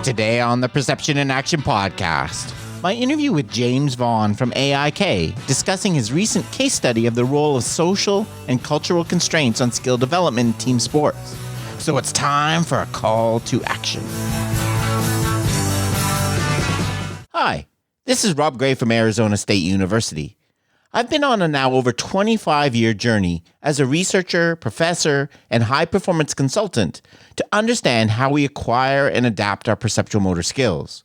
Today on the Perception in Action podcast, my interview with James Vaughn from AIK, discussing his recent case study of the role of social and cultural constraints on skill development in team sports. So it's time for a call to action. Hi, this is Rob Gray from Arizona State University. I've been on a now over 25-year journey as a researcher, professor, and high-performance consultant to understand how we acquire and adapt our perceptual motor skills.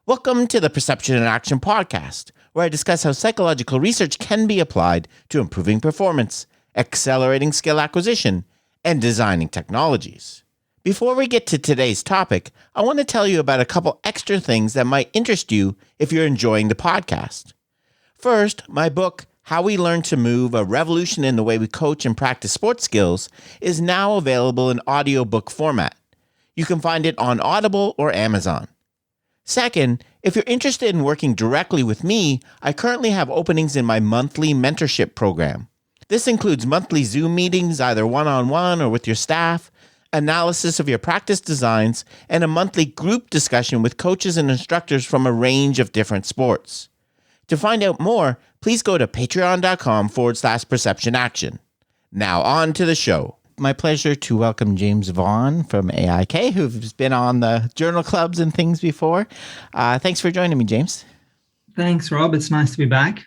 Welcome to the Perception in Action podcast, where I discuss how psychological research can be applied to improving performance, accelerating skill acquisition, and designing technologies. Before we get to today's topic, I want to tell you about a couple extra things that might interest you if you're enjoying the podcast. First, my book, How We Learn to Move, A Revolution in the Way We Coach and Practice Sports Skills, is now available in audiobook format. You can find it on Audible or Amazon. Second, if you're interested in working directly with me, I currently have openings in my monthly mentorship program. This includes monthly Zoom meetings, either one-on-one or with your staff, analysis of your practice designs, and a monthly group discussion with coaches and instructors from a range of different sports. To find out more, please go to patreon.com/perceptionaction. Now on to the show. My pleasure to welcome James Vaughn from AIK, who's been on the journal clubs and things before. Thanks for joining me, James. Thanks, Rob. It's nice to be back.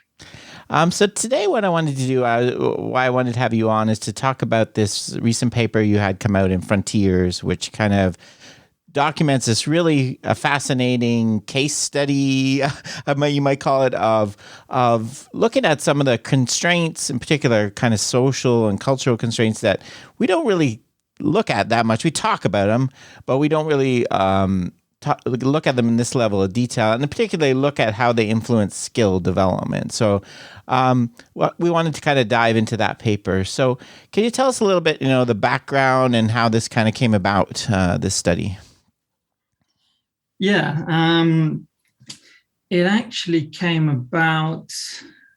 So today what I wanted to do, why I wanted to have you on, is to talk about this recent paper you had come out in Frontiers, which kind of documents this really fascinating case study, you might call it, of looking at some of the constraints, in particular kind of social and cultural constraints that we don't really look at that much. We talk about them, but we don't really look at them in this level of detail, and particularly look at how they influence skill development. So we wanted to kind of dive into that paper. So can you tell us a little bit, the background and how this kind of came about, this study? Yeah, it actually came about,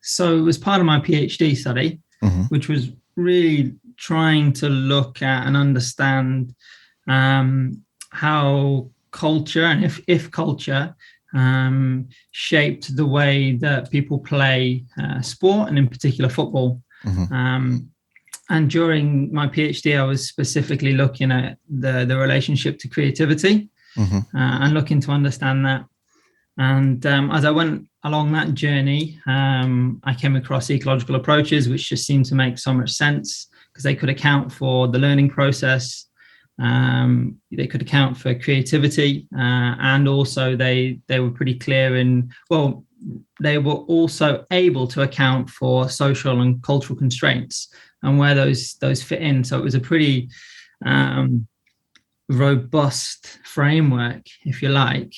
so it was part of my PhD study, which was really trying to look at and understand how culture, and if culture, shaped the way that people play sport, and in particular football. And during my PhD, I was specifically looking at the relationship to creativity. And looking to understand that. And as I went along that journey, I came across ecological approaches, which just seemed to make so much sense because they could account for the learning process. They could account for creativity, and also they were pretty clear they were also able to account for social and cultural constraints and where those fit in. So it was a pretty robust framework, if you like.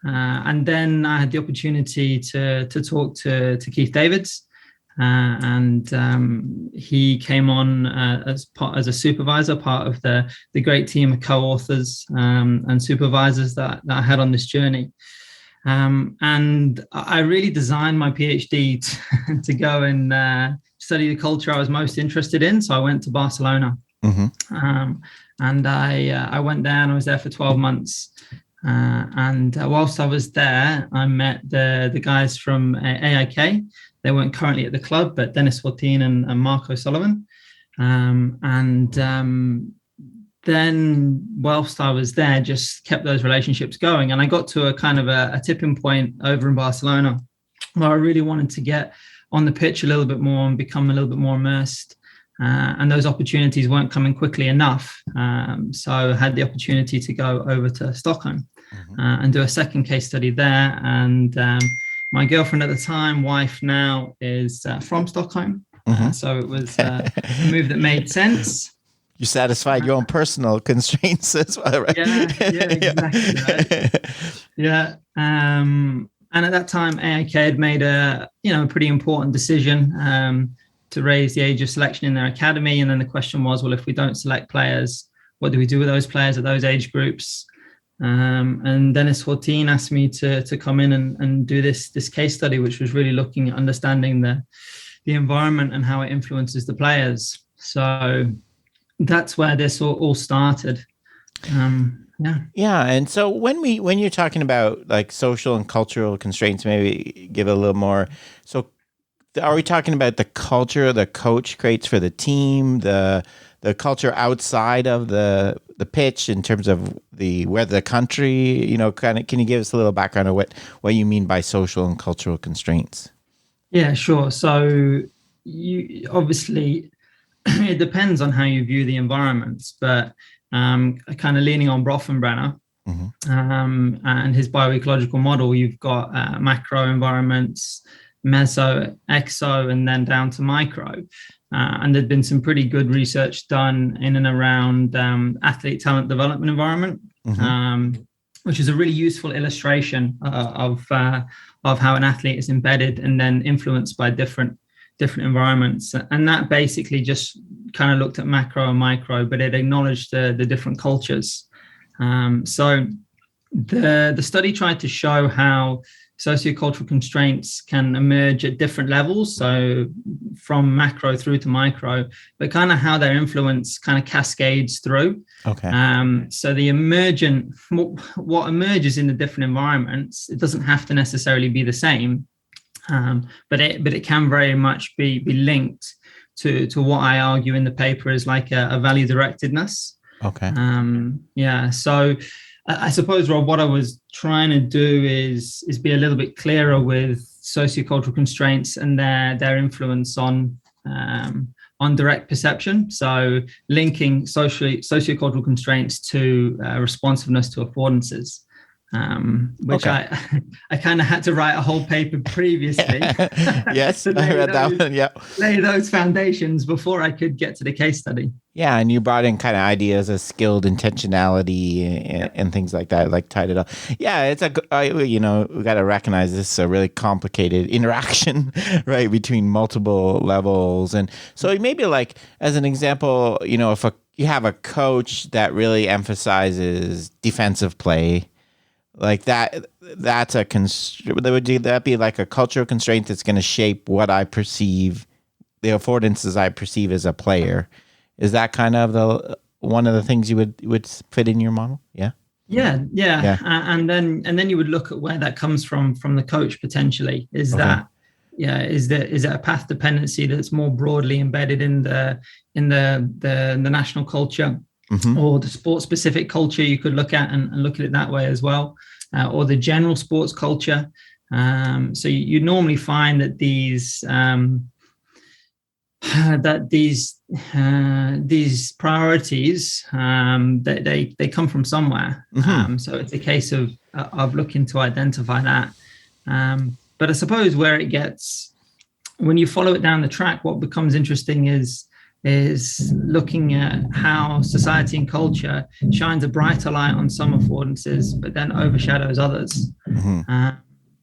And then I had the opportunity to talk to Keith Davids, and he came on as a supervisor, part of the great team of co-authors and supervisors that I had on this journey. And I really designed my PhD to go and study the culture I was most interested in. So I went to Barcelona. And I went there, and I was there for 12 months. And whilst I was there, I met the guys from AIK. They weren't currently at the club, but Dennis Fortin and Marco Sullivan. Then whilst I was there, just kept those relationships going. And I got to a kind of a tipping point over in Barcelona where I really wanted to get on the pitch a little bit more and become a little bit more immersed. And those opportunities weren't coming quickly enough. So I had the opportunity to go over to Stockholm and do a second case study there. And my girlfriend at the time, wife now, is from Stockholm. So it was a move that made sense. You satisfied your own personal constraints as well, right? Yeah, exactly. Right. Yeah. And at that time, AIK had made a pretty important decision to raise the age of selection in their academy. And then the question was, well, if we don't select players, what do we do with those players at those age groups? And Dennis Fortin asked me to come in and do this case study, which was really looking at understanding the environment and how it influences the players. So that's where this all started. Yeah. Yeah, and so when you're talking about like social and cultural constraints, maybe give it a little more. So, are we talking about the culture the coach creates for the team, the culture outside of the pitch in terms of where the country, kind of? Can you give us a little background of what you mean by social and cultural constraints? Yeah, sure. So you obviously it depends on how you view the environments, but kind of leaning on Brofenbrenner and his bioecological model, you've got macro environments, meso, exo, and then down to micro. And there's been some pretty good research done in and around athlete talent development environment, which is a really useful illustration of how an athlete is embedded and then influenced by different environments. And that basically just kind of looked at macro and micro, but it acknowledged the different cultures. So the study tried to show how sociocultural constraints can emerge at different levels, so from macro through to micro, but kind of how their influence kind of cascades through. Okay. So what emerges in the different environments, it doesn't have to necessarily be the same, but it can very much be linked to what I argue in the paper is like a value-directedness. Okay. Yeah. So I suppose, Rob, what I was trying to do is be a little bit clearer with sociocultural constraints and their influence on direct perception. So linking sociocultural constraints to responsiveness to affordances, which I kind of had to write a whole paper previously. Yes, I read that one. Yeah, lay those foundations before I could get to the case study. Yeah, and you brought in kind of ideas of skilled intentionality and things like that, like tied it up. Yeah, it's we got to recognize this is a really complicated interaction, right, between multiple levels. And so maybe like as an example, if you have a coach that really emphasizes defensive play, like that's would that be like a cultural constraint that's going to shape what I perceive, the affordances I perceive as a player? Is that kind of one of the things you would fit in your model? Yeah. Yeah. And then you would look at where that comes from the coach potentially. Is it a path dependency that's more broadly embedded in the national culture, or the sport specific culture? You could look at and look at it that way as well, or the general sports culture. So you normally find that these priorities they come from somewhere. So it's a case of looking to identify that. But I suppose where it gets, when you follow it down the track, what becomes interesting is looking at how society and culture shines a brighter light on some affordances, but then overshadows others.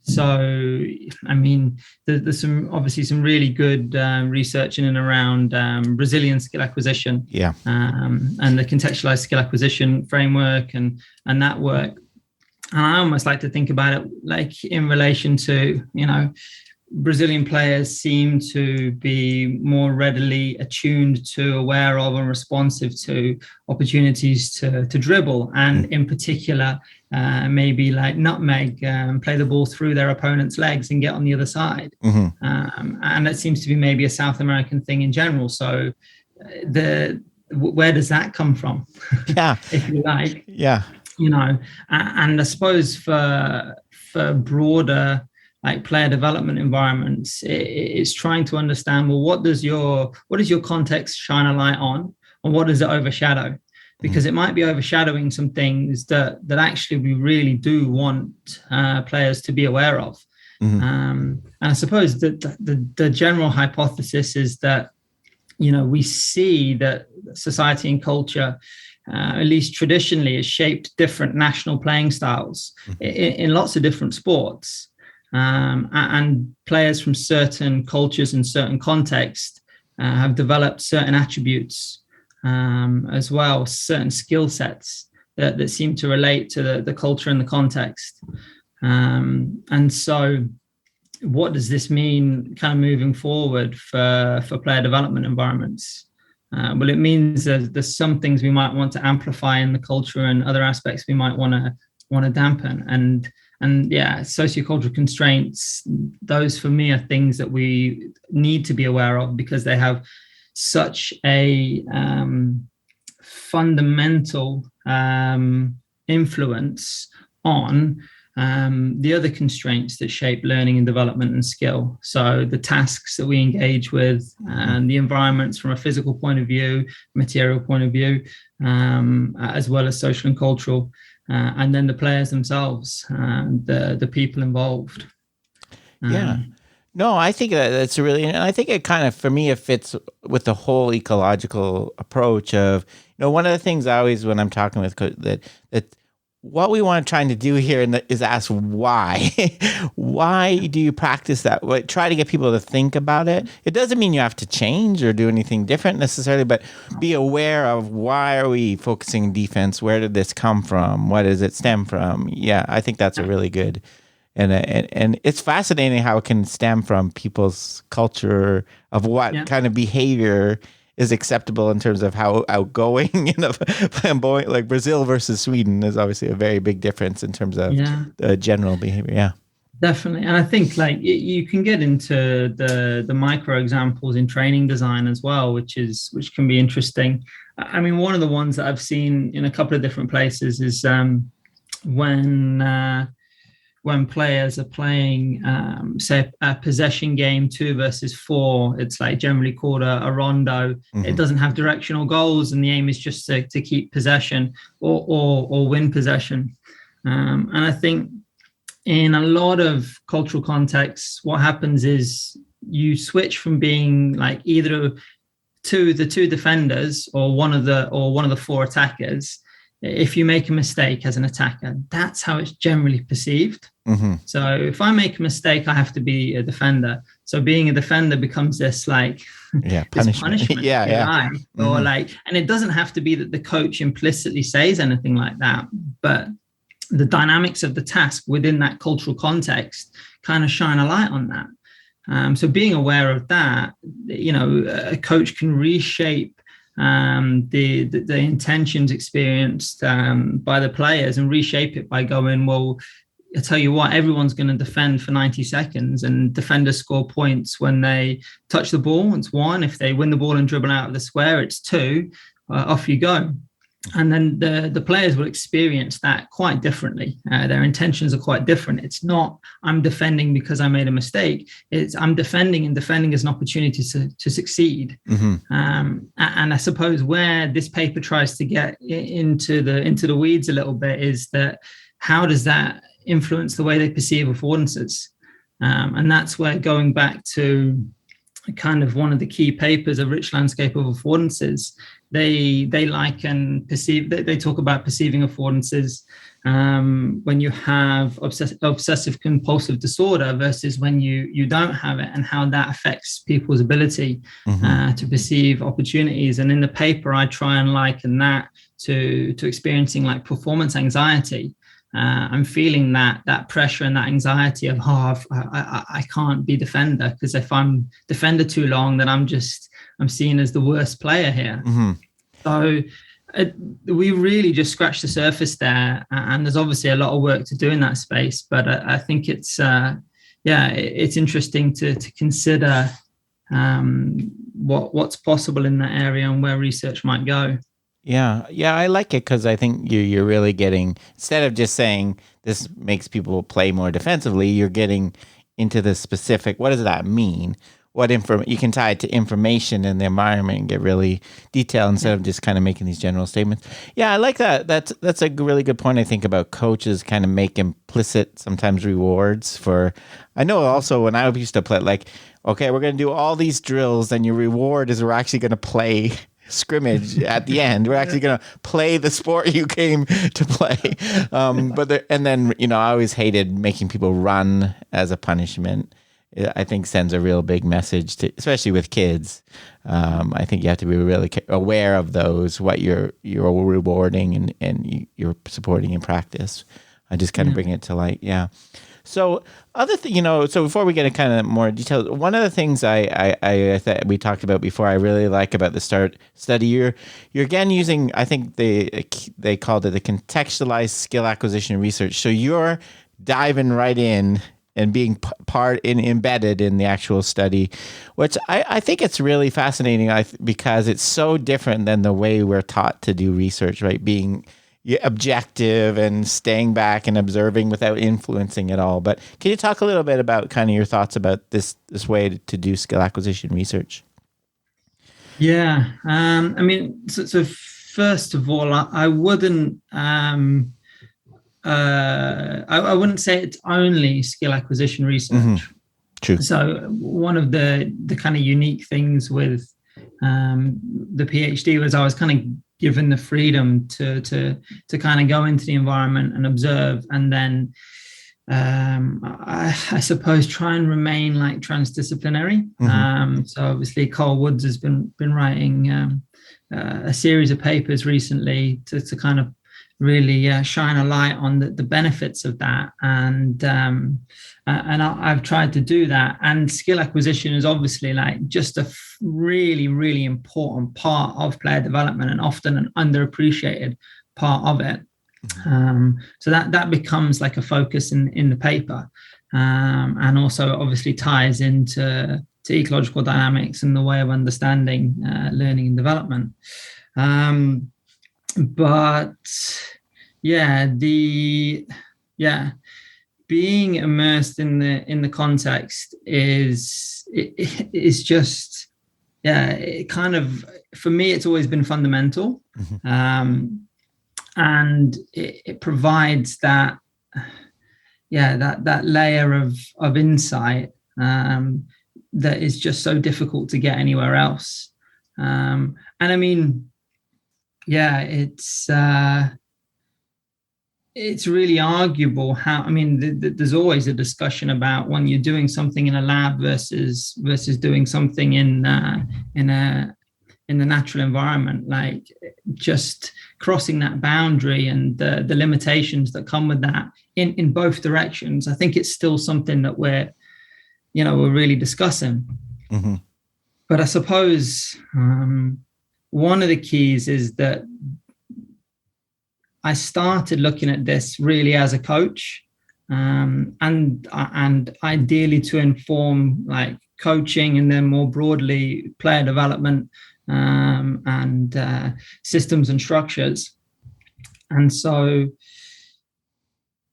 So, I mean, there's some really good research in and around Brazilian skill acquisition, and the contextualized skill acquisition framework and that work. And I almost like to think about it like in relation to, Brazilian players seem to be more readily attuned to, aware of, and responsive to opportunities to dribble, and in particular, maybe like nutmeg, play the ball through their opponent's legs and get on the other side. And that seems to be maybe a South American thing in general. So where does that come from? Yeah. If you like. Yeah. And I suppose for broader like player development environments, it's trying to understand, well, what does your context shine a light on, and what does it overshadow? Because it might be overshadowing some things that actually we really do want players to be aware of. And I suppose that the general hypothesis is that, we see that society and culture, at least traditionally, has shaped different national playing styles in lots of different sports. And players from certain cultures and certain contexts have developed certain attributes as well, certain skill sets that seem to relate to the culture and the context. And so what does this mean kind of moving forward for player development environments? Well, it means there's some things we might want to amplify in the culture, and other aspects we might want to dampen. And yeah, sociocultural constraints, those for me are things that we need to be aware of, because they have such a fundamental influence on the other constraints that shape learning and development and skill. So the tasks that we engage with, and the environments from a physical point of view, material point of view, as well as social and cultural, and then the players themselves, the people involved. Yeah. No, I think that's really, and I think it kind of, for me, it fits with the whole ecological approach of, one of the things I always, when I'm talking with that what we want trying to do here is ask why. Why do you practice that? Try to get people to think about it. It doesn't mean you have to change or do anything different necessarily, but be aware of, why are we focusing defense? Where did this come from? What does it stem from? Yeah, I think that's a really good, and it's fascinating how it can stem from people's culture of what kind of behavior is acceptable in terms of how outgoing flamboyant, like Brazil versus Sweden is obviously a very big difference in terms of the general behavior. Yeah, definitely. And I think you can get into the micro examples in training design as well, which can be interesting. I mean, one of the ones that I've seen in a couple of different places is when players are playing, say, a possession game 2 versus 4, it's like generally called a rondo. Mm-hmm. It doesn't have directional goals, and the aim is just to keep possession or win possession. And I think in a lot of cultural contexts, what happens is you switch from being like either the 2 defenders or one of the 4 attackers. If you make a mistake as an attacker, that's how it's generally perceived. Mm-hmm. So if I make a mistake, I have to be a defender. So being a defender becomes this punishment. Yeah. Mm-hmm. Or and it doesn't have to be that the coach implicitly says anything like that, but the dynamics of the task within that cultural context kind of shine a light on that. So being aware of that, a coach can reshape the intentions experienced by the players and reshape it by going, well, I tell you what, everyone's going to defend for 90 seconds, and defenders score points when they touch the ball. It's 1. If they win the ball and dribble out of the square, it's 2. Off you go. And then the players will experience that quite differently. Their intentions are quite different. It's not, I'm defending because I made a mistake. It's, I'm defending, and defending is an opportunity to succeed. Mm-hmm. And I suppose where this paper tries to get into the weeds a little bit is that, how does that influence the way they perceive affordances? And that's where, going back to kind of one of the key papers, A Rich Landscape of Affordances, they talk about perceiving affordances when you have obsessive compulsive disorder versus when you don't have it, and how that affects people's ability to perceive opportunities. And in the paper, I try and liken that to experiencing like performance anxiety. I'm feeling that pressure and that anxiety of, I can't be defender, because if I'm defender too long, then I'm seen as the worst player here. Mm-hmm. So we really just scratched the surface there, and there's obviously a lot of work to do in that space. But I think it's interesting to consider what's possible in that area and where research might go. Yeah, I like it, because I think you're really getting, instead of just saying this makes people play more defensively, you're getting into the specific, what does that mean? What you can tie it to information in the environment and get really detailed instead of just kind of making these general statements. Yeah, I like that. That's a really good point, I think, about coaches kind of make implicit sometimes rewards for, I know also when I used to play, like, okay, we're going to do all these drills, and your reward is we're actually going to play scrimmage at the end. We're actually going to play the sport you came to play. And then, I always hated making people run as a punishment. I think sends a real big message to, especially with kids. I think you have to be really aware of those, what you're rewarding and you're supporting in practice. I just kind of bring it to light. Yeah. So so before we get into kind of more details, one of the things I that we talked about before, I really like about the study, you're again using, I think they called it the contextualized skill acquisition research. So you're diving right in and being embedded in the actual study, which I think it's really fascinating because it's so different than the way we're taught to do research, right? Being objective and staying back and observing without influencing at all. But can you talk a little bit about kind of your thoughts about this way to do skill acquisition research? Yeah. I mean, so first of all, I wouldn't I wouldn't say it's only skill acquisition research. Mm-hmm. True. So one of the kind of unique things with the PhD was I was kind of given the freedom to kind of go into the environment and observe, and then I suppose try and remain like transdisciplinary. Mm-hmm. So obviously Carl Woods has been writing a series of papers recently to kind of really shine a light on the benefits of that, and I've tried to do that. And skill acquisition is obviously like just a really, really important part of player development, and often an underappreciated part of it. So that becomes like a focus in the paper, and also obviously ties into ecological dynamics and the way of understanding learning and development. But being immersed in the context is just it kind of, for me, it's always been fundamental. Mm-hmm. And it provides that layer of insight that is just so difficult to get anywhere else. And I mean, it's really arguable how, I mean, there's always a discussion about when you're doing something in a lab versus doing something in the natural environment, like just crossing that boundary and the limitations that come with that in both directions. I think it's still something that we're really discussing. Mm-hmm. But I suppose one of the keys is that I started looking at this really as a coach, and ideally to inform like coaching, and then more broadly player development and systems and structures. And so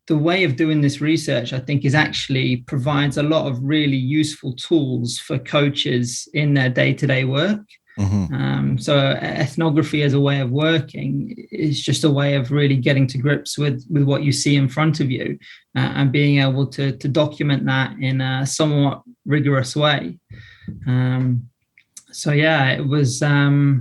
the way of doing this research, I think, is actually provides a lot of really useful tools for coaches in their day-to-day work. Mm-hmm. So ethnography as a way of working is just a way of really getting to grips with what you see in front of you, and being able to document that in a somewhat rigorous way. So it was I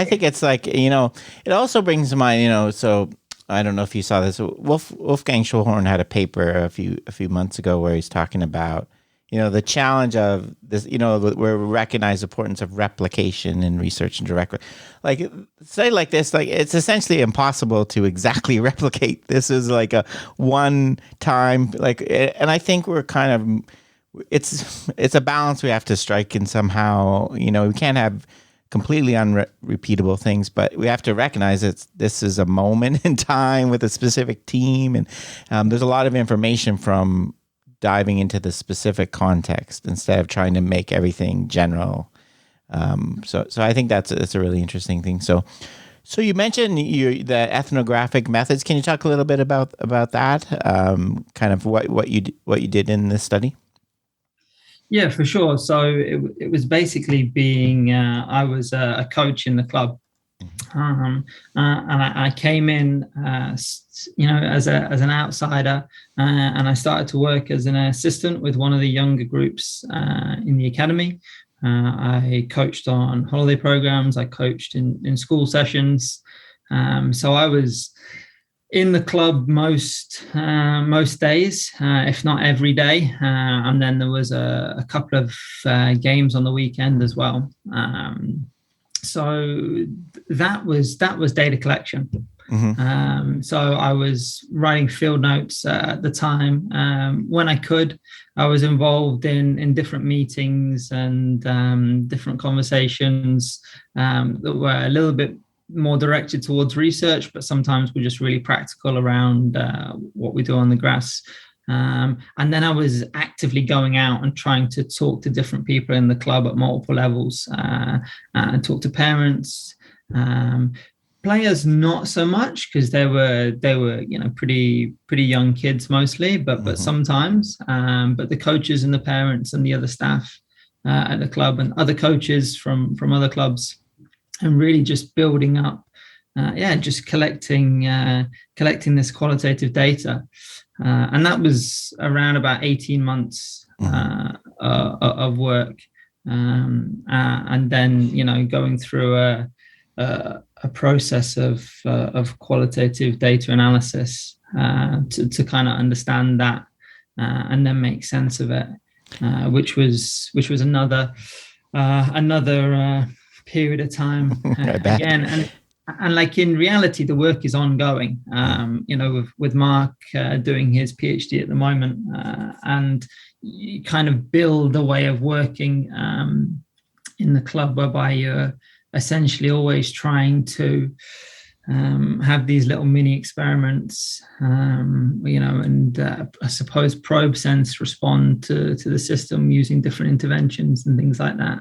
think it's like, it also brings to mind, so I don't know if you saw this, Wolfgang Schulhorn had a paper a few months ago where he's talking about the challenge of this, where we recognize the importance of replication in research and direct, like say like this, like it's essentially impossible to exactly replicate. This is like a one time, like, and I think we're kind of, it's a balance we have to strike in somehow. We can't have completely unrepeatable things, but we have to recognize that this is a moment in time with a specific team, and there's a lot of information from diving into the specific context instead of trying to make everything general. So I think that's a really interesting thing. So you mentioned the ethnographic methods. Can you talk a little bit about that? Kind of what you did in this study? Yeah, for sure. So it was basically being I was a coach in the club, and I came in as an outsider, and I started to work as an assistant with one of the younger groups in the academy. I coached on holiday programs. I coached in school sessions. So I was in the club most days, if not every day. And then there was a couple of games on the weekend as well. So that was data collection. So I was writing field notes at the time. When I could, I was involved in different meetings and different conversations that were a little bit more directed towards research, but sometimes were just really practical around what we do on the grass. And then I was actively going out and trying to talk to different people in the club at multiple levels, and talk to parents. Players not so much, because they were pretty young kids mostly, but sometimes. But the coaches and the parents and the other staff at the club and other coaches from other clubs, and really just building up, just collecting this qualitative data. And that was around about 18 months of work, and then going through a process of qualitative data analysis to kind of understand that, and then make sense of it, which was another period of time again. And like in reality, the work is ongoing. With Mark doing his PhD at the moment, and you kind of build a way of working in the club whereby you're essentially always trying to have these little mini experiments, and I suppose probe sense respond to the system using different interventions and things like that.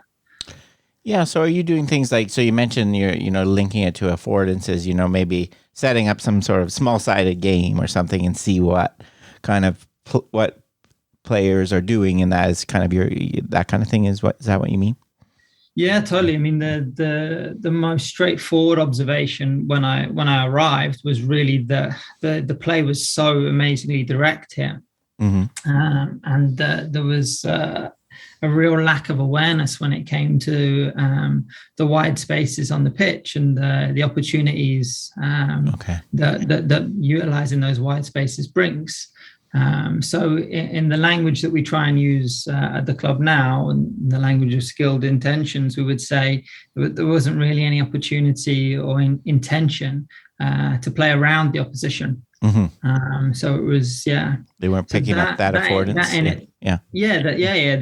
Yeah. So are you doing things like, so you mentioned you're, linking it to affordances, maybe setting up some sort of small-sided game or something and see what kind of, what players are doing. And that is kind of that kind of thing is that what you mean? Yeah, totally. I mean, the most straightforward observation when I arrived was really the play was so amazingly direct here. And there was a real lack of awareness when it came to the wide spaces on the pitch and the opportunities that utilizing those wide spaces brings. So in the language that we try and use at the club now, and the language of skilled intentions, we would say there wasn't really any opportunity or intention to play around the opposition. So it was, they weren't picking up that affordance. The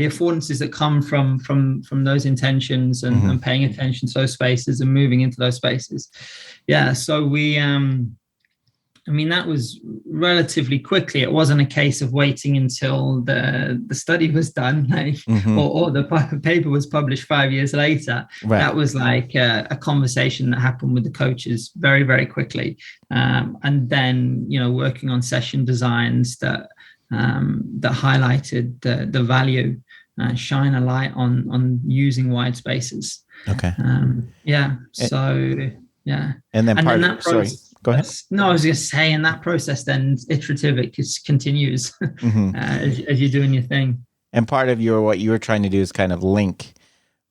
affordances that come from those intentions and paying attention to those spaces and moving into those spaces. So we that was relatively quickly. It wasn't a case of waiting until the study was done, or the paper was published 5 years later. Right. That was like a conversation that happened with the coaches very, very quickly. And then, working on session designs that highlighted the value, shine a light on using wide spaces. Okay. And then sorry. Go ahead. No, I was going to say, in that process, then iterative, it just continues as you're doing your thing. And part of what you were trying to do is kind of link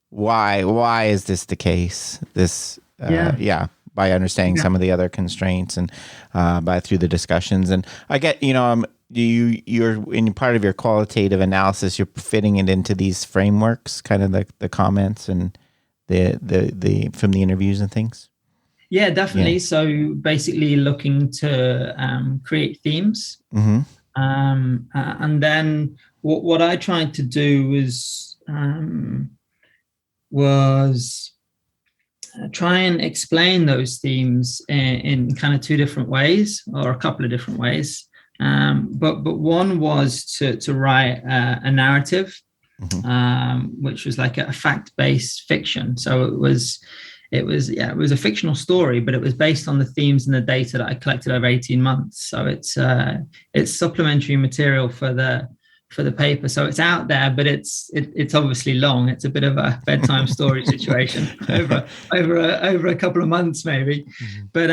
why is this the case? This, by understanding some of the other constraints and through the discussions. And I get, you're in part of your qualitative analysis, you're fitting it into these frameworks, kind of the comments and the from the interviews and things. Yeah, definitely. Yeah. So basically looking to create themes. And then what I tried to do was try and explain those themes in kind of two different ways, or a couple of different ways. But one was to write a narrative, which was like a fact-based fiction. So it was a fictional story, but it was based on the themes and the data that I collected over 18 months. So it's supplementary material for the paper. So it's out there, but it's obviously long. It's a bit of a bedtime story situation over a couple of months maybe. But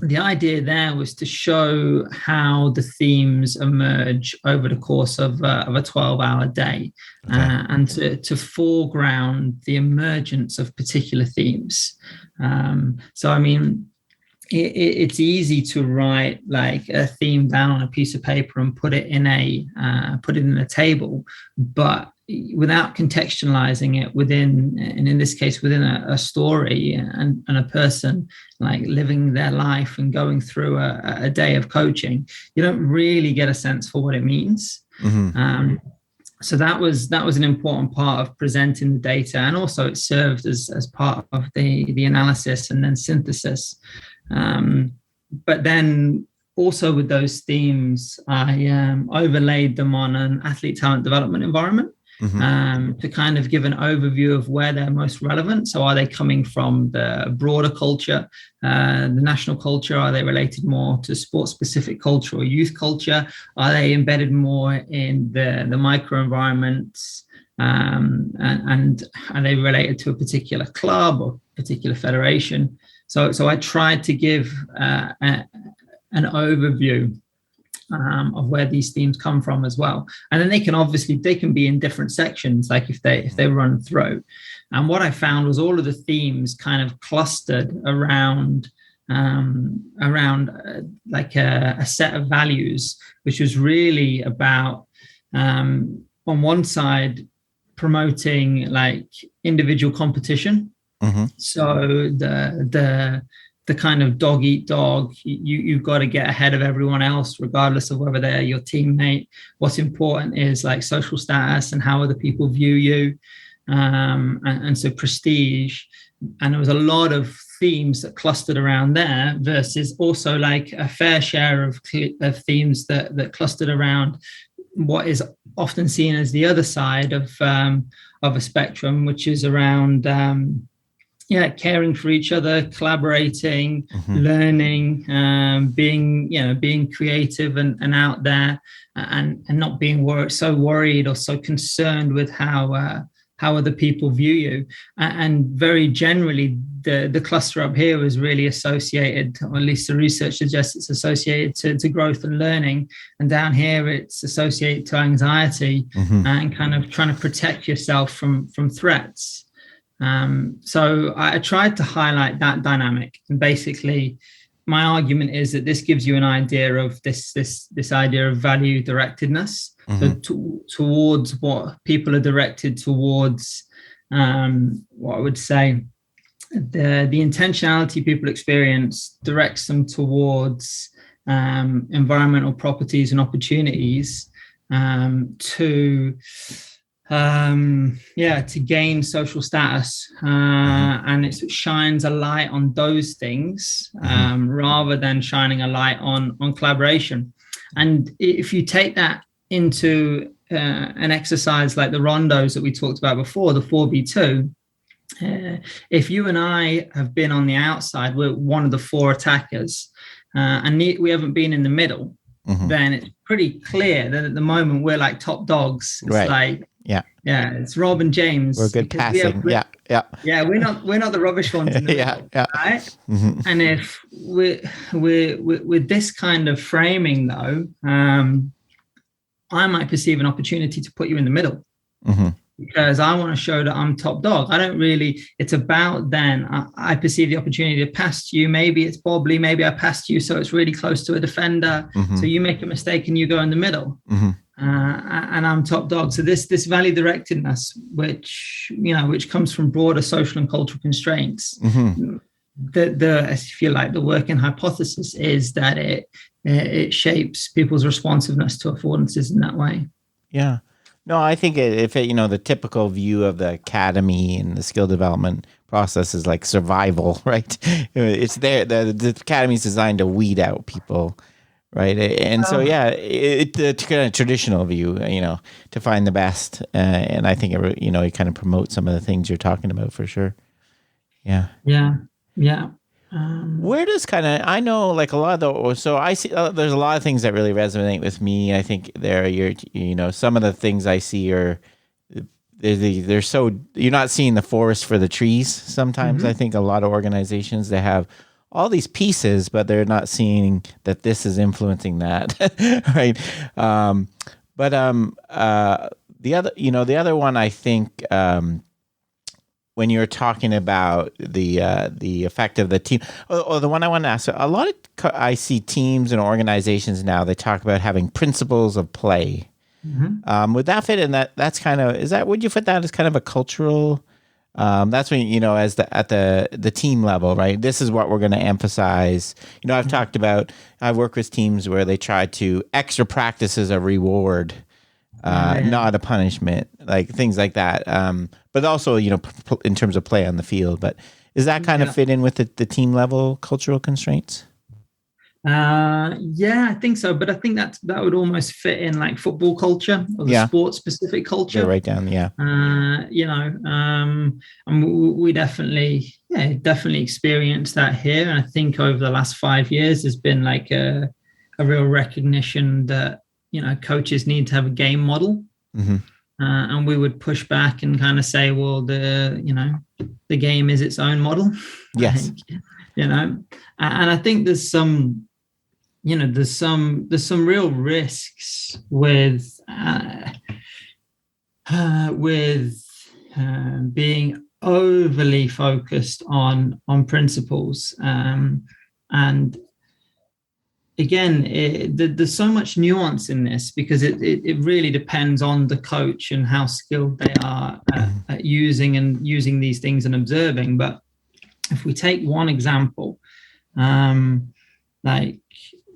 the idea there was to show how the themes emerge over the course of a 12-hour day, and to foreground the emergence of particular themes. So, I mean, it's easy to write like a theme down on a piece of paper and put it in a table, but without contextualizing it within, and in this case, within a story and a person like living their life and going through a day of coaching, you don't really get a sense for what it means. So that was an important part of presenting the data, and also it served as part of the analysis and then synthesis. But then also with those themes, I overlaid them on an athlete talent development environment. To kind of give an overview of where they're most relevant. So are they coming from the broader culture, the national culture? Are they related more to sport-specific culture or youth culture? Are they embedded more in the microenvironments? And are they related to a particular club or particular federation? So I tried to give an overview of where these themes come from as well. And then they can be in different sections, like if they run through. And what I found was all of the themes kind of clustered around like a set of values, which was really about, on one side, promoting like individual competition. So the kind of dog eat dog, you've got to get ahead of everyone else, regardless of whether they're your teammate. What's important is like social status and how other people view you. And so prestige. And there was a lot of themes that clustered around there, versus also like a fair share of themes that clustered around what is often seen as the other side of a spectrum, which is around caring for each other, collaborating, learning, being creative and out there, and not being so worried or so concerned with how other people view you. And very generally, the cluster up here was really associated, or at least the research suggests it's associated to growth and learning. And down here, it's associated to anxiety and kind of trying to protect yourself from threats. So I tried to highlight that dynamic, and basically my argument is that this gives you an idea of this idea of value-directedness, so towards what people are directed towards. What I would say, the intentionality people experience directs them towards environmental properties and opportunities to gain social status, and it shines a light on those things rather than shining a light on collaboration. And if you take that into an exercise like the rondos that we talked about before, the 4B2, if you and I have been on the outside, we're one of the four attackers, and we haven't been in the middle, then it's pretty clear that at the moment we're like top dogs. It's like, it's Rob and James. We're good passing. We're not the rubbish ones in the middle, right? And if we're with this kind of framing, though, I might perceive an opportunity to put you in the middle, because I want to show that I'm top dog. I don't really. It's about then I perceive the opportunity to pass you. Maybe it's bobbly. Maybe I passed you, so it's really close to a defender. So you make a mistake and you go in the middle. And I'm top dog. So this value-directedness, which comes from broader social and cultural constraints, if you like, the working hypothesis is that it shapes people's responsiveness to affordances in that way. Yeah. No, I think the typical view of the academy and the skill development process is like survival, right? It's there. The academy is designed to weed out people. Right. And so, it's the kind of traditional view, to find the best. And I think, it kind of promotes some of the things you're talking about for sure. Yeah. Yeah. Where does I know like a lot of so I see there's a lot of things that really resonate with me. I think some of the things I see are they're so you're not seeing the forest for the trees. Sometimes I think a lot of organizations, they have all these pieces, but they're not seeing that this is influencing that, right? The other one, I think, when you're talking about the effect of the team, or the one I want to ask, a lot of I see teams and organizations now, they talk about having principles of play, Would that fit in that's kind of, would you put that as kind of a cultural, that's when, as at the team level, right? This is what we're going to emphasize. I've worked with teams where they try to extra practice as a reward, not a punishment, like things like that. But also, in terms of play on the field, but does that kind of fit in with the team level cultural constraints? I think so, but I think that would almost fit in like football culture or the sport specific culture. Yeah, right down, and we definitely experienced that here. And I think over the last 5 years, there's been like a real recognition that coaches need to have a game model, and we would push back and kind of say, well, the game is its own model. Yes, and I think there's some. There's some real risks with being overly focused on principles, and again, there's so much nuance in this because it really depends on the coach and how skilled they are at using these things and observing. But if we take one example, like.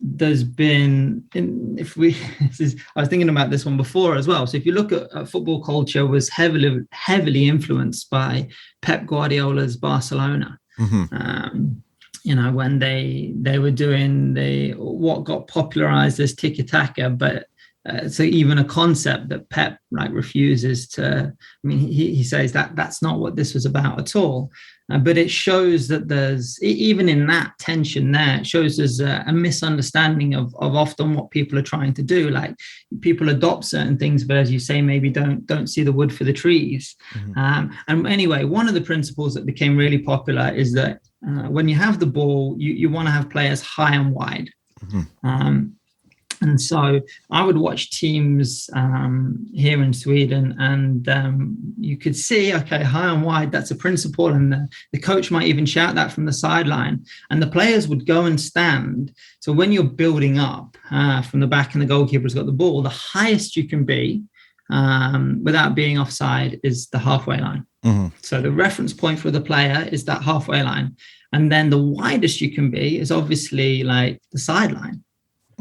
There's been, I was thinking about this one before as well. So if you look at football culture, was heavily influenced by Pep Guardiola's Barcelona. When they were doing what got popularized as tiki-taka, but so even a concept that Pep refuses to. I mean, he says that's not what this was about at all. But it shows that there's, even in that tension there, it shows there's a misunderstanding of often what people are trying to do. Like people adopt certain things, but as you say, maybe don't see the wood for the trees. And anyway, one of the principles that became really popular is that when you have the ball, you want to have players high and wide. And so I would watch teams here in Sweden, and you could see, okay, high and wide, that's a principle. And the coach might even shout that from the sideline. And the players would go and stand. So when you're building up from the back and the goalkeeper's got the ball, the highest you can be without being offside is the halfway line. So the reference point for the player is that halfway line. And then the widest you can be is obviously like the sideline.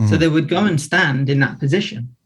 So they would go and stand in that position.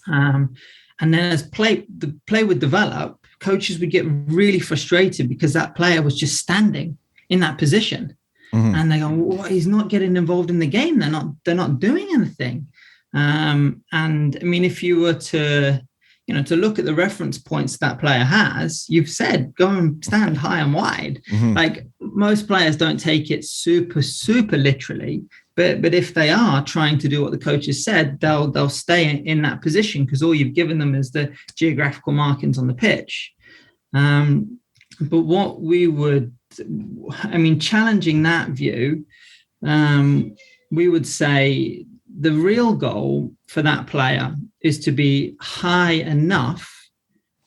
And then as the play would develop, coaches would get really frustrated because that player was just standing in that position. And they go, well, he's not getting involved in the game. They're not doing anything. And I mean, if you were to look at the reference points that player has, you've said, go and stand high and wide. Like most players don't take it super, super literally. But if they are trying to do what the coach has said, they'll stay in that position because all you've given them is the geographical markings on the pitch. But what we would, challenging that view, we would say the real goal for that player is to be high enough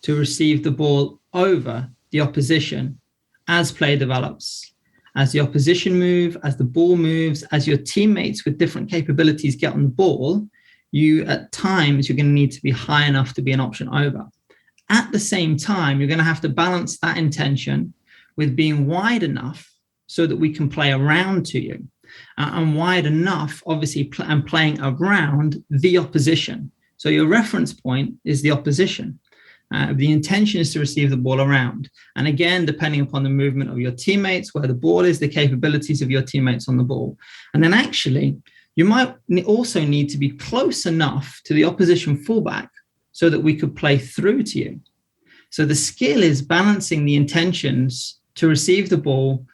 to receive the ball over the opposition as play develops. As the opposition move, as the ball moves, as your teammates with different capabilities get on the ball, at times you're going to need to be high enough to be an option over. At the same time, you're going to have to balance that intention with being wide enough so that we can play around to you. And wide enough, obviously, and playing around the opposition. So your reference point is the opposition. The intention is to receive the ball around. And again, depending upon the movement of your teammates, where the ball is, the capabilities of your teammates on the ball. And then actually, you might also need to be close enough to the opposition fullback so that we could play through to you. So the skill is balancing the intentions to receive the ball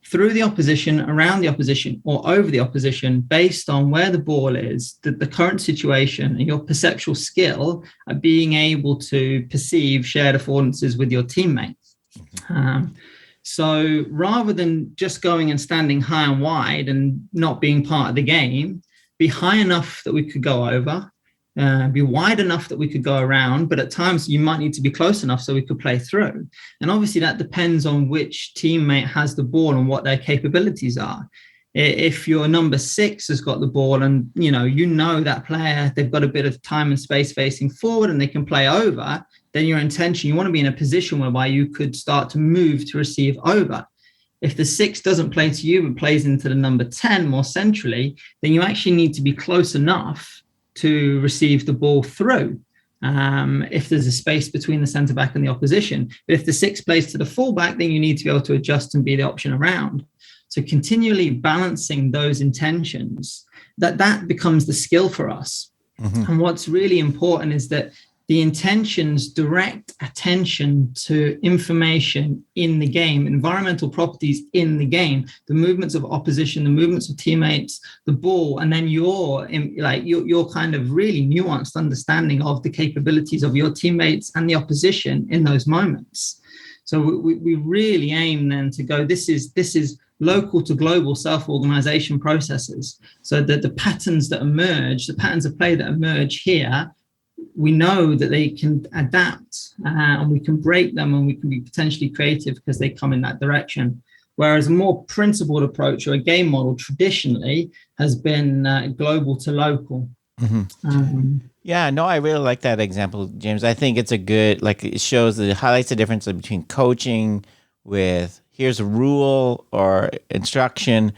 through the opposition, around the opposition, or over the opposition based on where the ball is, the current situation, and your perceptual skill at being able to perceive shared affordances with your teammates. So rather than just going and standing high and wide and not being part of the game, be high enough that we could go over, be wide enough that we could go around, but at times you might need to be close enough so we could play through. And obviously that depends on which teammate has the ball and what their capabilities are. if your number 6 has got the ball and you know that player, they've got a bit of time and space facing forward and they can play over, then your intention, you want to be in a position whereby you could start to move to receive over. If the 6 doesn't play to you but plays into the number 10 more centrally, then you actually need to be close enough to receive the ball through. If there's a space between the centre back and the opposition. But if the 6 plays to the fullback, then you need to be able to adjust and be the option around. So continually balancing those intentions, that becomes the skill for us. Mm-hmm. And what's really important is that the intentions direct attention to information in the game, environmental properties in the game, the movements of opposition, the movements of teammates, the ball, and then your kind of really nuanced understanding of the capabilities of your teammates and the opposition in those moments. So we really aim then to go, this is local to global self-organization processes, so that the patterns that emerge, the patterns of play that emerge here, we know that they can adapt and we can break them and we can be potentially creative because they come in that direction. Whereas a more principled approach or a game model traditionally has been global to local. Mm-hmm. Yeah, no, I really like that example, James. I think it's a good, it shows that it highlights the difference between coaching with here's a rule or instruction.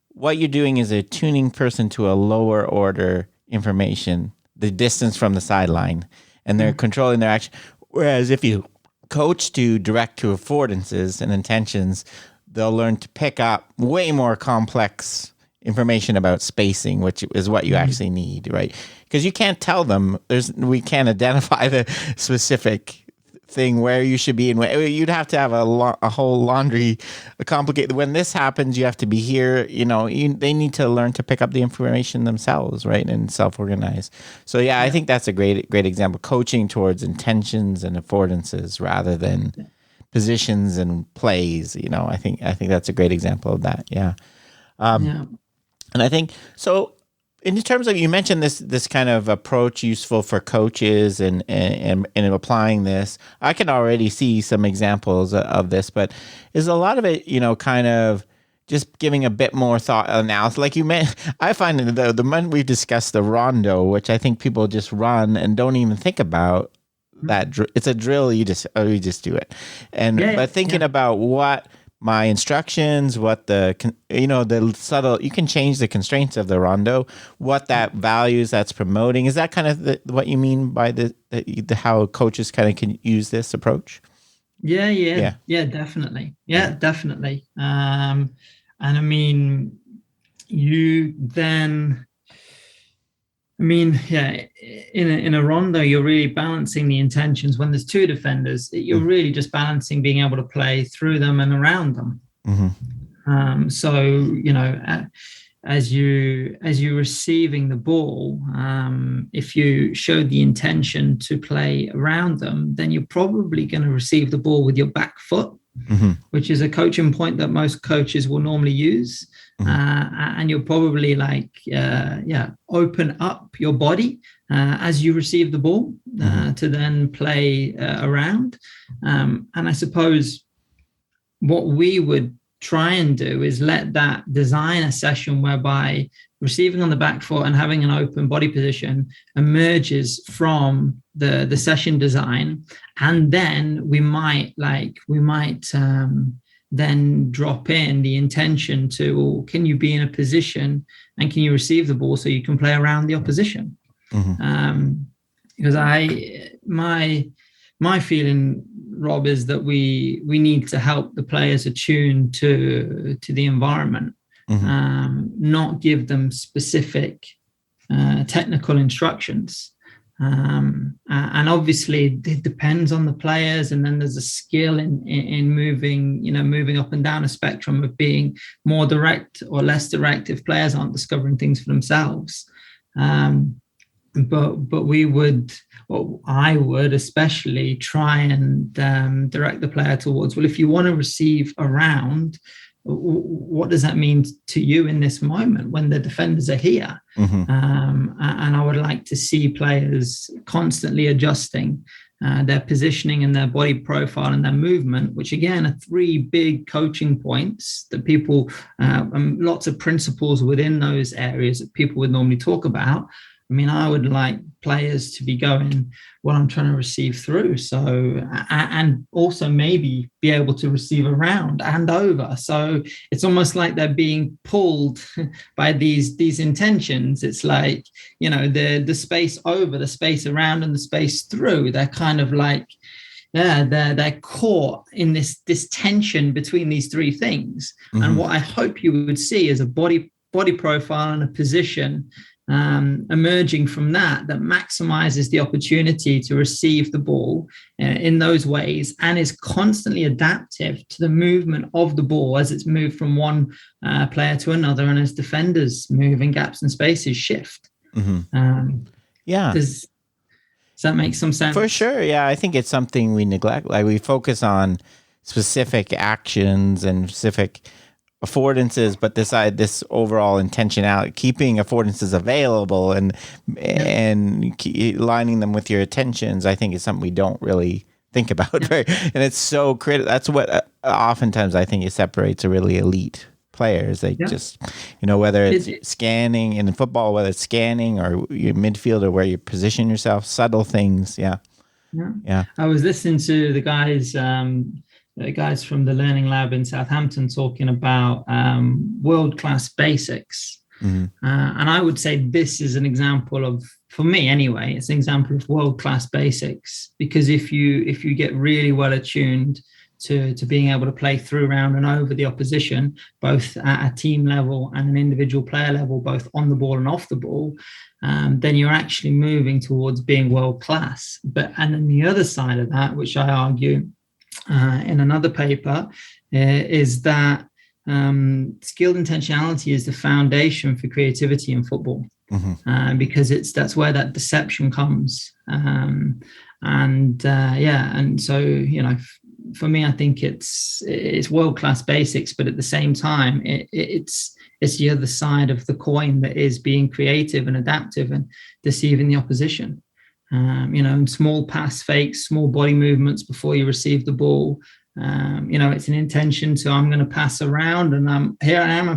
What you're doing is a tuning person to a lower order information, the distance from the sideline, and they're controlling their action. Whereas if you coach to direct to affordances and intentions, they'll learn to pick up way more complex information about spacing, which is what you actually need, right? Because you can't tell them, we can't identify the specific thing where you should be, and you'd have to have a whole laundry, complicated. When this happens, you have to be here. They need to learn to pick up the information themselves, right, and self-organize. So yeah, I think that's a great example. Coaching towards intentions and affordances rather than positions and plays. I think that's a great example of that. Yeah. And I think so. In terms of, you mentioned this kind of approach useful for coaches and applying this, I can already see some examples of this, but is a lot of it, kind of just giving a bit more thought analysis. Like you meant, I find the moment we've discussed the rondo, which I think people just run and don't even think about that. It's a drill. You just do it. But thinking about what my instructions, what the subtle, you can change the constraints of the rondo, what that values that's promoting. Is that kind of what you mean by the how coaches kind of can use this approach? Yeah, definitely. Yeah, definitely. And I mean, in a rondo, you're really balancing the intentions. When there's 2 defenders, you're really just balancing being able to play through them and around them. Mm-hmm. As you're receiving the ball, if you show the intention to play around them, then you're probably going to receive the ball with your back foot, which is a coaching point that most coaches will normally use. And you'll probably open up your body as you receive the ball to then play around. And I suppose what we would try and do is let that design a session whereby receiving on the back foot and having an open body position emerges from the session design, and then we might then drop in the intention to, can you be in a position and can you receive the ball so you can play around the opposition? Because my feeling, Rob, is that we need to help the players attune to the environment, not give them specific technical instructions. And obviously it depends on the players, and then there's a skill in moving up and down a spectrum of being more direct or less direct if players aren't discovering things for themselves. But we would, or I would especially, try and direct the player towards, well, if you want to receive around, what does that mean to you in this moment when the defenders are here? And I would like to see players constantly adjusting their positioning and their body profile and their movement, which again are three big coaching points that people, lots of principles within those areas that people would normally talk about. I mean, I would like players to be going, what I'm trying to receive through. So, and also maybe be able to receive around and over. So it's almost like they're being pulled by these intentions. It's like, the space over, the space around, and the space through. They're kind of like, they're caught in this tension between these three things. Mm-hmm. And what I hope you would see is a body profile and a position emerging from that maximizes the opportunity to receive the ball in those ways, and is constantly adaptive to the movement of the ball as it's moved from one player to another, and as defenders move in gaps and spaces shift. Mm-hmm. Does that make some sense? For sure. Yeah, I think it's something we neglect. Like, we focus on specific actions and specific affordances, but this overall intentionality, keeping affordances available and lining them with your attentions, I think is something we don't really think about. And it's so critical. That's what oftentimes I think it separates a really elite players. They just, whether it's scanning in football, whether it's scanning or your midfield or where you position yourself, subtle things. Yeah. I was listening to the guys from the Learning Lab in Southampton talking about world-class basics. Mm-hmm. And I would say this is an example of, for me anyway, it's an example of world-class basics, because if you get really well attuned to being able to play through, around and over the opposition, both at a team level and an individual player level, both on the ball and off the ball, then you're actually moving towards being world-class. And then the other side of that, which I argue in another paper, is that skilled intentionality is the foundation for creativity in football. Mm-hmm. Because that's where that deception comes. And so for me, I think it's world-class basics, but at the same time, it's the other side of the coin that is being creative and adaptive and deceiving the opposition. Small pass fakes, small body movements before you receive the ball. It's an intention to, I'm going to pass around, and I'm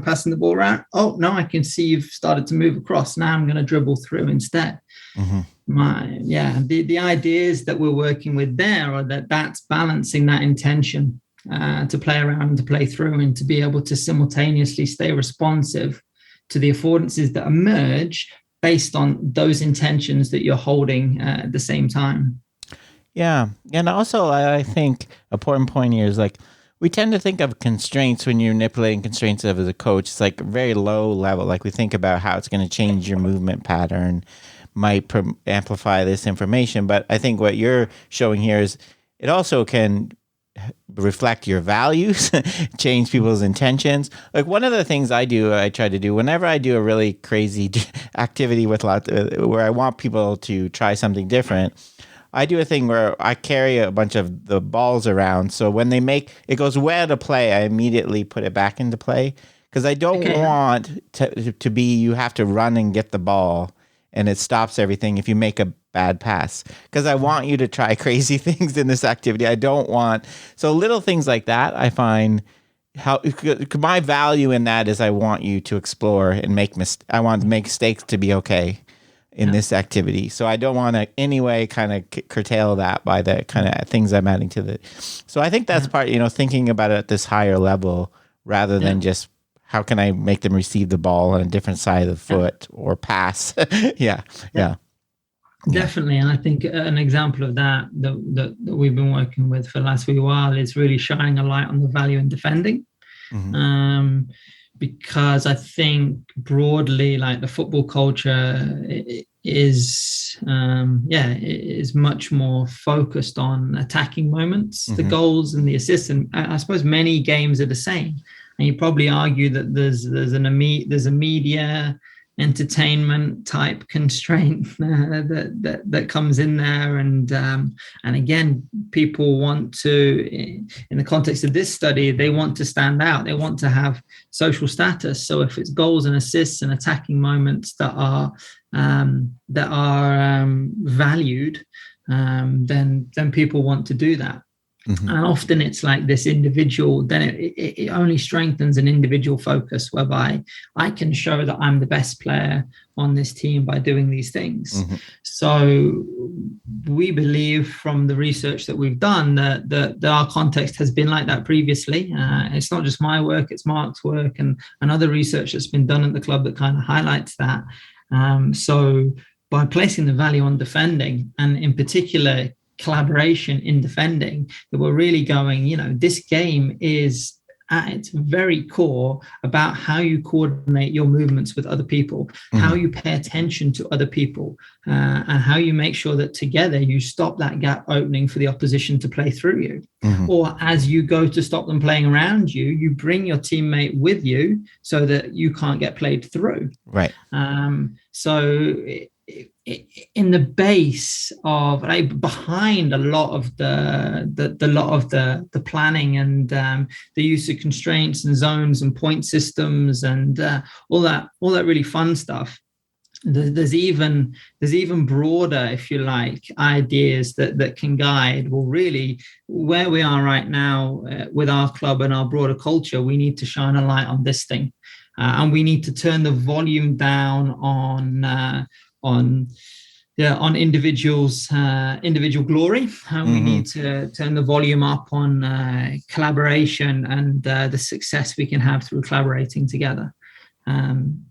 passing the ball around. Oh, no, I can see you've started to move across. Now I'm going to dribble through instead. Mm-hmm. The ideas that we're working with there are that's balancing that intention to play around and to play through, and to be able to simultaneously stay responsive to the affordances that emerge based on those intentions that you're holding at the same time. Yeah. And also, I think an important point here is, like, we tend to think of constraints when you're manipulating constraints as a coach. It's like very low level. Like, we think about how it's going to change your movement pattern, might amplify this information. But I think what you're showing here is it also can reflect your values, change people's intentions. Like, one of the things I try to do whenever I do a really crazy activity with where I want people to try something different, I do a thing where I carry a bunch of the balls around. So when it goes way out of play, I immediately put it back into play, because I don't want to be, you have to run and get the ball and it stops everything if you make a bad pass, because I want you to try crazy things in this activity. So little things like that, I find my value in that is I want you to explore and I want mistakes to be okay in this activity. So I don't want to anyway kind of curtail that by the kind of things I'm adding to So I think that's part, thinking about it at this higher level rather than just how can I make them receive the ball on a different side of the foot or pass. Yeah. Definitely. And I think an example of that we've been working with for the last wee while is really shining a light on the value in defending. Mm-hmm. Because I think broadly, like, the football culture is much more focused on attacking moments, mm-hmm. the goals and the assists. And I suppose many games are the same. And you probably argue that there's a media entertainment type constraint that comes in there, and again, people want to, in the context of this study, they want to stand out, they want to have social status. So if it's goals and assists and attacking moments that are valued, then people want to do that. Mm-hmm. And often it's like this individual, then it only strengthens an individual focus, whereby I can show that I'm the best player on this team by doing these things. Mm-hmm. So we believe from the research that we've done that our context has been like that previously. It's not just my work, it's Mark's work and other research that's been done at the club that kind of highlights that. So by placing the value on defending, and in particular collaboration in defending, that we're really going, this game is at its very core about how you coordinate your movements with other people, mm-hmm. how you pay attention to other people, and how you make sure that together you stop that gap opening for the opposition to play through you. Mm-hmm. Or as you go to stop them playing around you, you bring your teammate with you so that you can't get played through. Right. So in the base of, behind a lot of the planning and the use of constraints and zones and point systems and all that really fun stuff, there's even broader, if you like, ideas that can guide, well, really where we are right now with our club and our broader culture. We need to shine a light on this thing, and we need to turn the volume down on individuals, individual glory, and we need to turn the volume up on collaboration and the success we can have through collaborating together.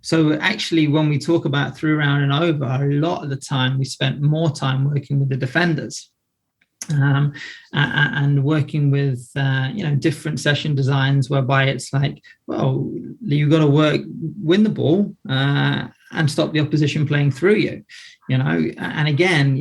So actually, when we talk about through, round and over, a lot of the time we spent more time working with the defenders, and working with different session designs, whereby it's like, well, you got to win the ball and stop the opposition playing through you, and again,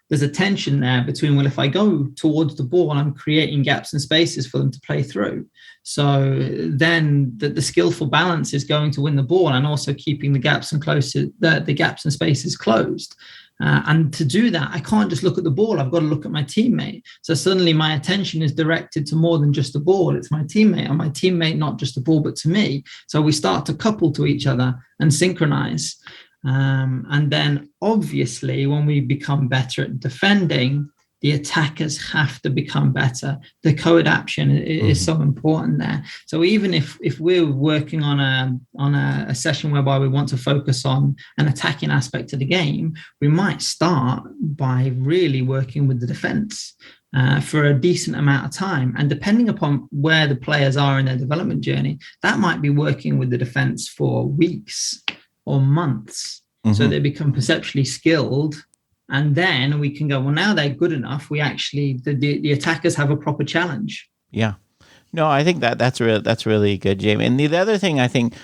there's a tension there between, well, if I go towards the ball, I'm creating gaps and spaces for them to play through. So then the skillful balance is going to win the ball and also keeping the gaps and the gaps and spaces closed. And to do that, I can't just look at the ball. I've got to look at my teammate. So suddenly my attention is directed to more than just the ball. It's my teammate, and my teammate, not just the ball, but to me. So we start to couple to each other and synchronize. And then obviously, when we become better at defending, the attackers have to become better. The co-adaption is so important there. So even if we're working on a session whereby we want to focus on an attacking aspect of the game, we might start by really working with the defense for a decent amount of time. And depending upon where the players are in their development journey, that might be working with the defense for weeks or months. Mm-hmm. So they become perceptually skilled. And then we can go, well, now they're good enough. We actually, the attackers have a proper challenge. Yeah. No, I think that's really good, Jamie. And the other thing I think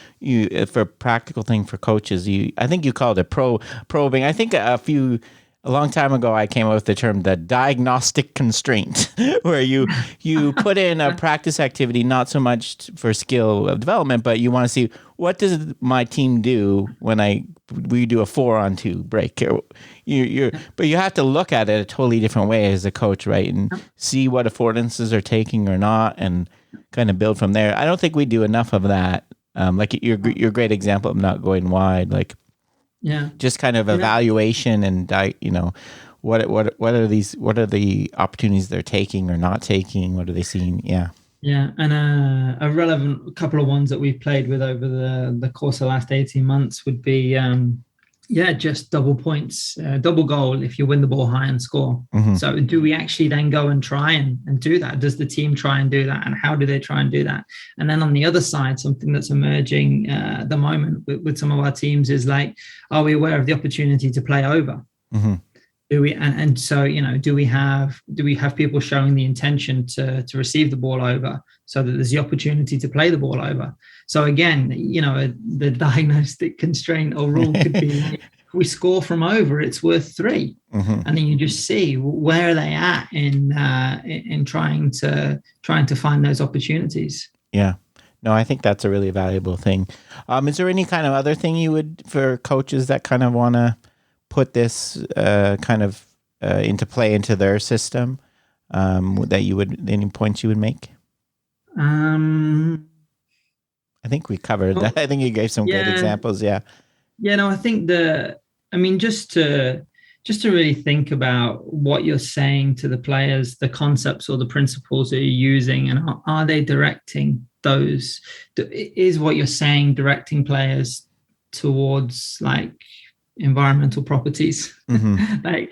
for a practical thing for coaches, I think you called it probing. I think a long time ago, I came up with the term the diagnostic constraint, where you put in a practice activity, not so much for skill of development, but you want to see, what does my team do when we do a 4-on-2 break? But you have to look at it a totally different way as a coach, right? And see what affordances are taking or not, and kind of build from there. I don't think we do enough of that. Like your great example of not going wide, like. Yeah, just kind of evaluation and what are the opportunities they're taking or not taking? What are they seeing? Yeah, and a relevant couple of ones that we've played with over the course of the last 18 months would be just double points, double goal if you win the ball high and score. Mm-hmm. So do we actually then go and try and do that? Does the team try and do that? And how do they try and do that? And then on the other side, something that's emerging at the moment with some of our teams is like, are we aware of the opportunity to play over? Mm-hmm. Do we, and so, do we have people showing the intention to receive the ball over, so that there's the opportunity to play the ball over? So again, the diagnostic constraint or rule could be, if we score from over, it's worth 3. Mm-hmm. And then you just see where are they at in trying to find those opportunities. Yeah. No, I think that's a really valuable thing. Is there any kind of other thing you would, for coaches that kind of want to put this into play into their system, that you would, any points you would make? I think we covered that. I think you gave some great examples. Yeah. Yeah, no, I think just to really think about what you're saying to the players, the concepts or the principles that you're using, and are they directing those? Is what you're saying directing players towards like environmental properties, like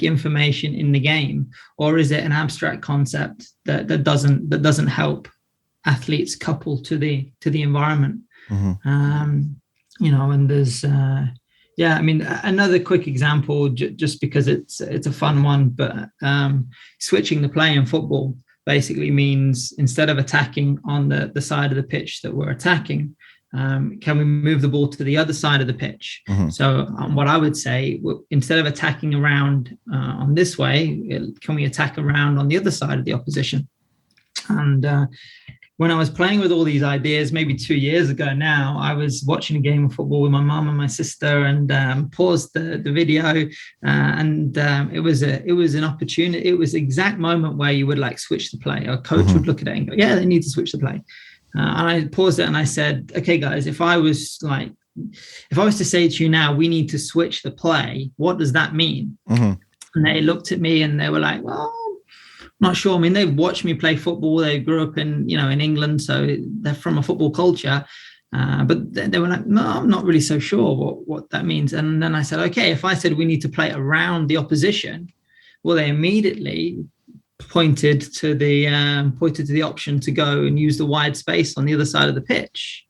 information in the game, or is it an abstract concept that doesn't help athletes couple to the environment? And there's another quick example, just because it's a fun one, but switching the play in football basically means, instead of attacking on the side of the pitch that we're attacking, can we move the ball to the other side of the pitch? So what I would say, instead of attacking around on this way, can we attack around on the other side of the opposition? And when I was playing with all these ideas, maybe 2 years ago now, I was watching a game of football with my mum and my sister, and paused the video, and it was an opportunity. It was the exact moment where you would like switch the play. A coach would look at it and go, "Yeah, they need to switch the play." And I paused it and I said, "Okay, guys, if I was to say to you now, we need to switch the play, what does that mean?" And they looked at me and they were like, "Well, not sure." I mean, they've watched me play football. They grew up in England, so they're from a football culture. But they were like, "No, I'm not really so sure what that means." And then I said, "Okay, if I said we need to play around the opposition," well, they immediately pointed to the option to go and use the wide space on the other side of the pitch.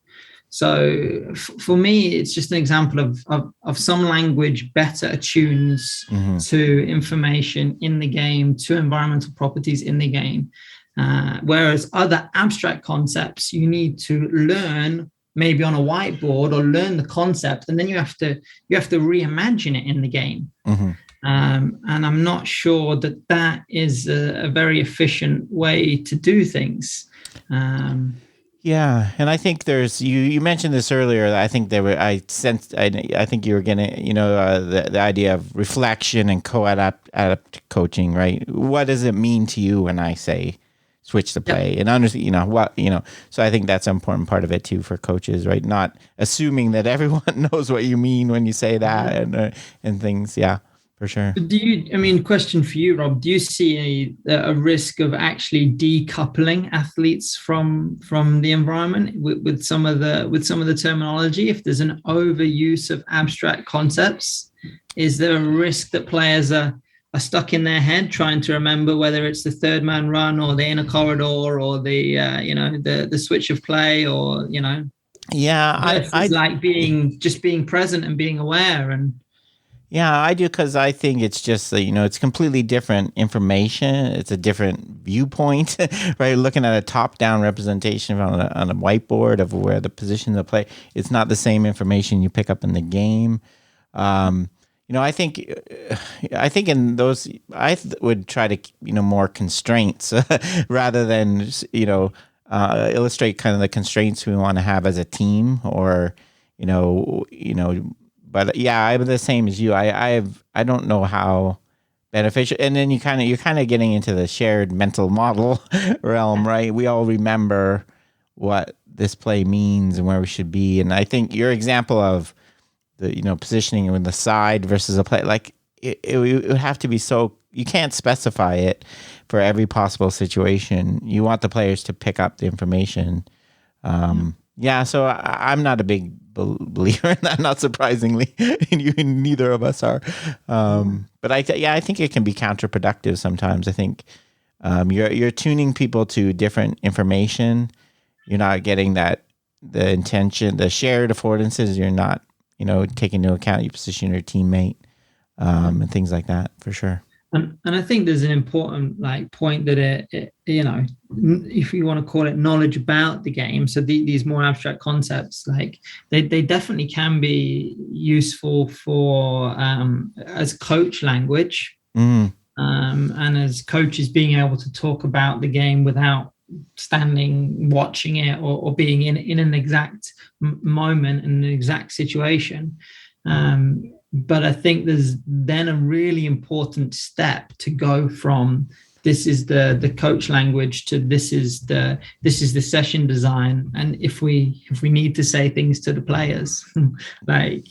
So for me, it's just an example of some language better attunes to information in the game, to environmental properties in the game. Whereas other abstract concepts, you need to learn maybe on a whiteboard, or learn the concept, and then you have to reimagine it in the game. And I'm not sure that is a very efficient way to do things. Yeah, and I think there's you mentioned this earlier. I think I think you were getting the idea of reflection and co-adapt coaching, right? What does it mean to you when I say switch the play, and understand So I think that's an important part of it too for coaches, right? Not assuming that everyone knows what you mean when you say that and things. Yeah. For sure. Question for you, Rob, do you see a risk of actually decoupling athletes from the environment with some of the terminology? If there's an overuse of abstract concepts, is there a risk that players are stuck in their head trying to remember whether it's the third man run or the inner corridor or the switch of play, or I like being present and being aware? And yeah, I do, because I think it's just, it's completely different information. It's a different viewpoint, right? Looking at a top-down representation on a whiteboard of where the position of the play, it's not the same information you pick up in the game. I think in those, I would try to, more constraints rather than, illustrate kind of the constraints we want to have as a team, or, But yeah, I'm the same as you. I don't know how beneficial. And then you're kind of getting into the shared mental model realm, right? We all remember what this play means and where we should be. And I think your example of the positioning with the side versus a play, like it would have to be so, you can't specify it for every possible situation. You want the players to pick up the information. So I'm not a big believer in that, not surprisingly. Neither of us are. But I think it can be counterproductive sometimes. I think you're tuning people to different information. You're not getting the intention, the shared affordances. You're not, taking into account your position, your teammate, and things like that, for sure. And I think there's an important point that if you want to call it knowledge about the game, so these more abstract concepts, they definitely can be useful for as coach language, and as coaches being able to talk about the game without standing watching it or being in an exact moment, in an exact situation. But I think there's then a really important step to go from this is the coach language to this is the session design. And if we need to say things to the players, like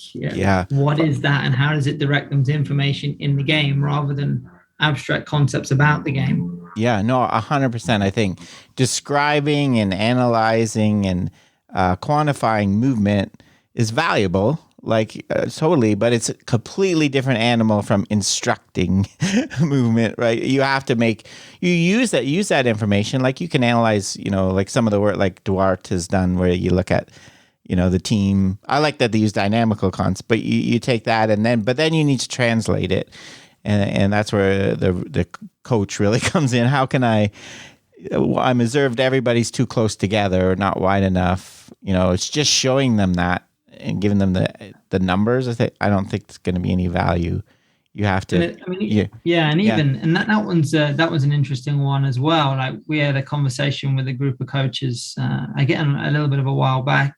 what is that and how does it direct them to information in the game rather than abstract concepts about the game? Yeah, no, 100%. I think describing and analyzing and quantifying movement is valuable, like totally, but it's a completely different animal from instructing movement, right? You have to use that information. Like you can analyze, like some of the work like Duarte has done where you look at, the team. I like that they use dynamical concepts, but you take that but then you need to translate it. And that's where the coach really comes in. How can I'm observed everybody's too close together or not wide enough. It's just showing them that and giving them the numbers. I don't think it's going to be any value. You have to. And that was an interesting one as well. Like we had a conversation with a group of coaches again a little bit of a while back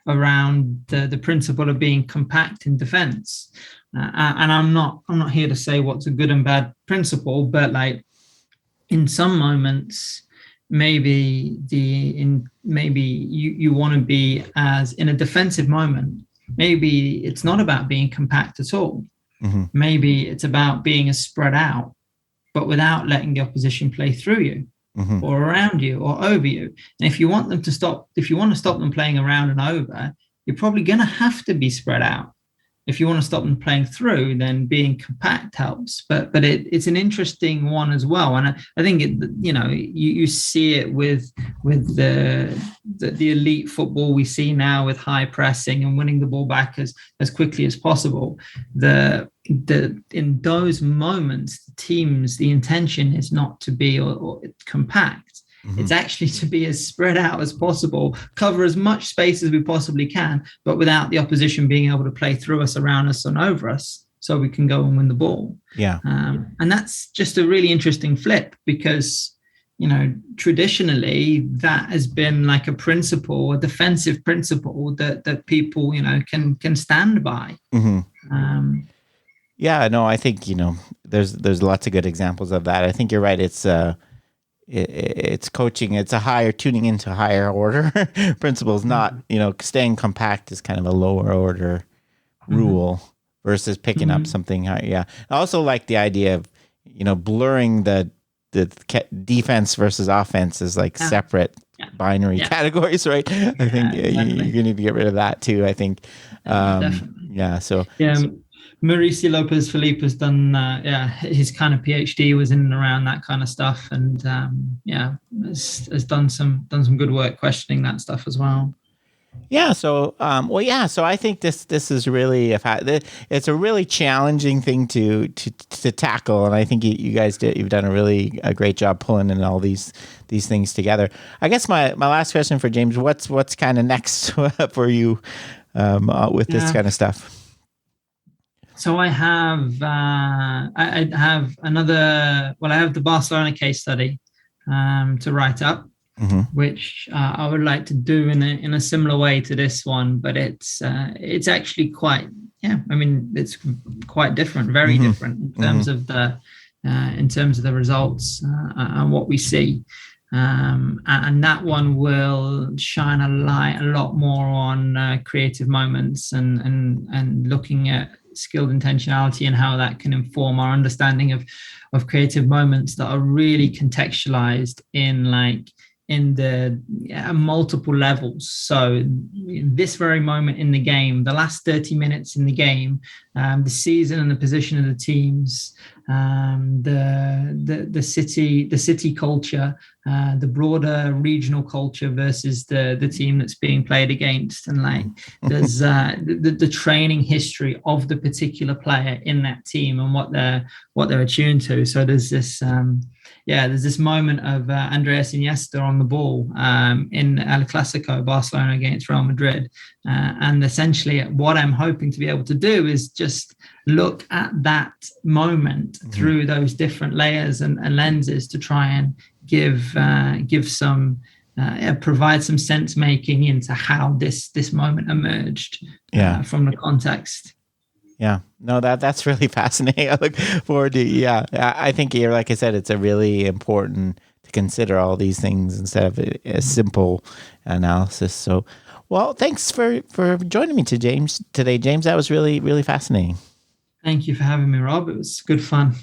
around the principle of being compact in defense. And I'm not here to say what's a good and bad principle, but like in some moments, maybe you want to be as in a defensive moment. Maybe it's not about being compact at all. Mm-hmm. Maybe it's about being as spread out, but without letting the opposition play through you. Mm-hmm. Or around you or over you. And if you want to stop them playing around and over, you're probably going to have to be spread out. If you want to stop them playing through, then being compact helps. But it's an interesting one as well. And I think you see it with the elite football we see now with high pressing and winning the ball back as quickly as possible. In those moments, the teams, the intention is not to be or compact. Mm-hmm. It's actually to be as spread out as possible, cover as much space as we possibly can, but without the opposition being able to play through us, around us, and over us, so we can go and win the ball. Yeah. And that's just a really interesting flip because, traditionally that has been like a principle, a defensive principle that people, can stand by. Mm-hmm. I think, there's lots of good examples of that. I think you're right. It's coaching. It's tuning into higher order principles, not, staying compact is kind of a lower order rule versus picking up something high. Yeah. I also like the idea of, blurring the defense versus offense is like separate binary categories, right? I think you're going to need to get rid of that too. I think, Mauricio Lopez Felipe has done, his kind of PhD was in and around that kind of stuff, and has done some good work questioning that stuff as well. Yeah. So, So I think this is really it's a really challenging thing to tackle, and I think you guys you've done a great job pulling in all these things together. I guess my last question for James: what's kind of next for you with this kind of stuff? So I have the Barcelona case study to write up, which I would like to do in a similar way to this one, but it's actually quite it's quite different, very different in terms of the results and what we see. And that one will shine a light a lot more on creative moments and looking at skilled intentionality and how that can inform our understanding of creative moments that are really contextualized in the multiple levels. So this very moment in the game, the last 30 minutes in the game, the season and the position of the teams, the city culture, the broader regional culture versus the team that's being played against, and there's the training history of the particular player in that team and what they're attuned to. So there's this there's this moment of Andreas Iniesta on the ball in El Clasico, Barcelona against Real Madrid. And essentially what I'm hoping to be able to do is just look at that moment through those different layers and lenses to try and give some provide some sense making into how this moment emerged from the context. Yeah, no, that's really fascinating. I look forward to, I think you're, like I said, it's a really important to consider all these things instead of a simple analysis. So, well, thanks for joining me today, James. That was really, really fascinating. Thank you for having me, Rob. It was good fun.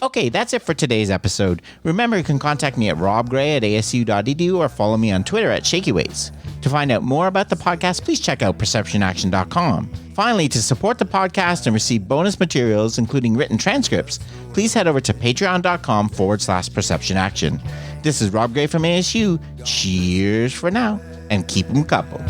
Okay, that's it for today's episode. Remember, you can contact me at robgray@asu.edu or follow me on Twitter at ShakyWeights. To find out more about the podcast, please check out perceptionaction.com. Finally, to support the podcast and receive bonus materials, including written transcripts, please head over to patreon.com/perceptionaction. This is Rob Gray from ASU. Cheers for now, and keep them coupled.